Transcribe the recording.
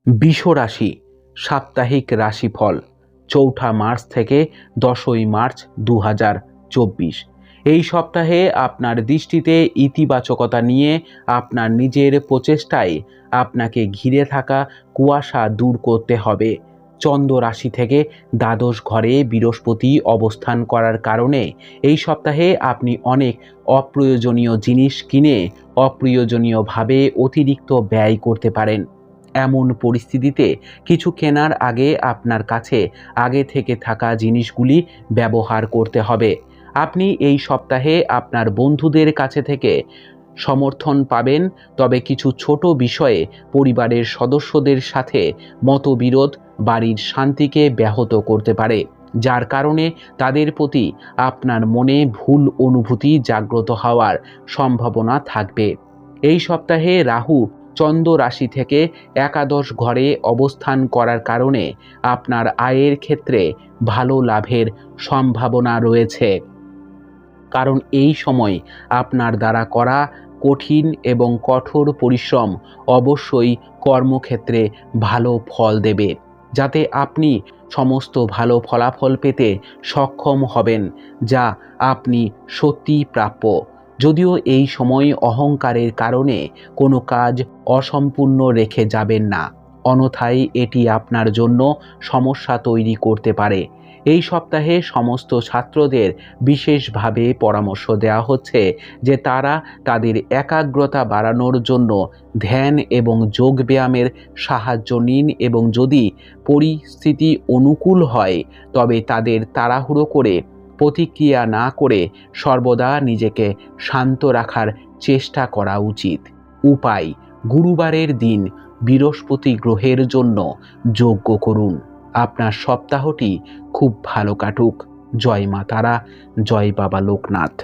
বৃষ রাশি সাপ্তাহিক রাশিফল ৪ঠা মার্চ থেকে ১০ই মার্চ ২০২৪। এই সপ্তাহে আপনার দৃষ্টিতে ইতিবাচকতা নিয়ে আপনার নিজের প্রচেষ্টায় আপনাকে ঘিরে থাকা কুয়াশা দূর করতে হবে। চন্দ্র রাশি থেকে দ্বাদশ ঘরে বৃহস্পতি অবস্থান করার কারণে এই সপ্তাহে আপনি অনেক অপ্রয়োজনীয় জিনিস কিনে অপ্রয়োজনীয়ভাবে অতিরিক্ত ব্যয় করতে পারেন। এমন পরিস্থিতিতে কিছু কেনার আগে আপনার কাছে আগে থেকে থাকা জিনিসগুলি ব্যবহার করতে হবে। আপনি এই সপ্তাহে আপনার বন্ধুদের কাছে থেকে সমর্থন পাবেন, তবে কিছু ছোট বিষয়ে পরিবারের সদস্যদের সাথে মতবিরোধ বাড়ির শান্তিকে ব্যাহত করতে পারে, যার কারণে তাদের প্রতি আপনার মনে ভুল অনুভূতি জাগ্রত হওয়ার সম্ভাবনা থাকবে। এই সপ্তাহে রাহু চন্দ্র রাশি থেকে একাদশ ঘরে অবস্থান করার কারণে আপনার আয়ের ক্ষেত্রে ভালো লাভের সম্ভাবনা রয়েছে, কারণ এই সময় আপনার দ্বারা করা কঠিন এবং কঠোর পরিশ্রম অবশ্যই কর্মক্ষেত্রে ভালো ফল দেবে, যাতে আপনি সমস্ত ভালো ফলাফল পেতে সক্ষম হবেন, যা আপনি সত্যিই প্রাপ্য। যদিও এই সময় অহংকারের কারণে কোনো কাজ অসম্পূর্ণ রেখে যাবেন না, অন্যথায় এটি আপনার জন্য সমস্যা তৈরি করতে পারে। এই সপ্তাহে সমস্ত ছাত্রদের বিশেষভাবে পরামর্শ দেওয়া হচ্ছে যে তারা তাদের একাগ্রতা বাড়ানোর জন্য ধ্যান এবং যোগব্যায়ামের সাহায্য নিন, এবং যদি পরিস্থিতি অনুকূল হয় তবে তাদের তাড়াহুড়ো করে প্রতিক্রিয়া না করে সর্বদা নিজেকে শান্ত রাখার চেষ্টা করা উচিত। উপায়: গুরুবারের দিন বৃহস্পতি গ্রহের জন্য যজ্ঞ করুন। আপনার সপ্তাহটি খুব ভালো কাটুক। জয় মা তারা, জয় বাবা লোকনাথ।